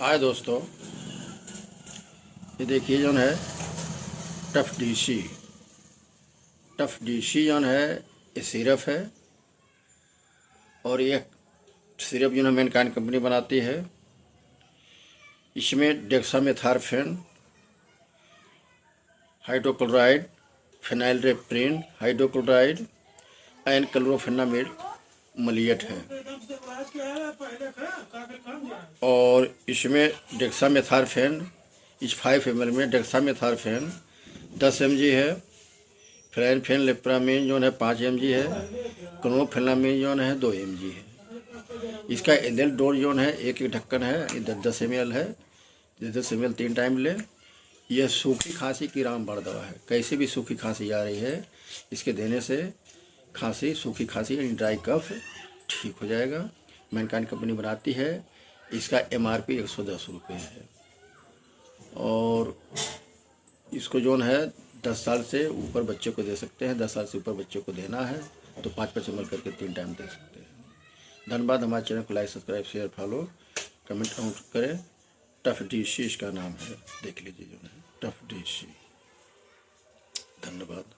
हाय दोस्तों, ये देखिए जो है टफ डीसी। टफ डीसी जो है ये सिरप है और ये सिरप जो है मैनकाइंड कंपनी बनाती है। इसमें डेक्सामेथार्फेन, हाइड्रोक्लोराइड, फेनाइलरेप्रिन हाइड्रोक्लोराइड एंड क्लोरोफेनामिड मलिएट है। और इसमें डेक्सामेथार्फेन इस 5 ml में डेक्सामेथार्फेन 10 mg है। फेनफेनलेप्रामीन जो है 5 mg है। क्लोरोफेनामिन जो है 2 mg है। इसका एनएल डोज जो है एक ढक्कन है, 10 ml है। 10 ml 3 टाइम ले। यह सूखी खांसी की रामबाण दवा है। कैसे भी सूखी खांसी आ रही है, इसके देने से खांसी, सूखी खांसी यानी ड्राई कफ ठीक हो जाएगा। मैनकाइंड कंपनी बनाती है। इसका MRP 110 रुपये है और इसको जो है 10 साल से ऊपर बच्चे को दे सकते हैं। 10 साल से ऊपर बच्चे को देना है तो 5-5 ml करके 3 टाइम दे सकते हैं। धन्यवाद। हमारे चैनल को like, subscribe, share, follow, comment out करें। टफ डीसी इसका नाम है, देख लीजिए जो है टफ डीसी। धन्यवाद।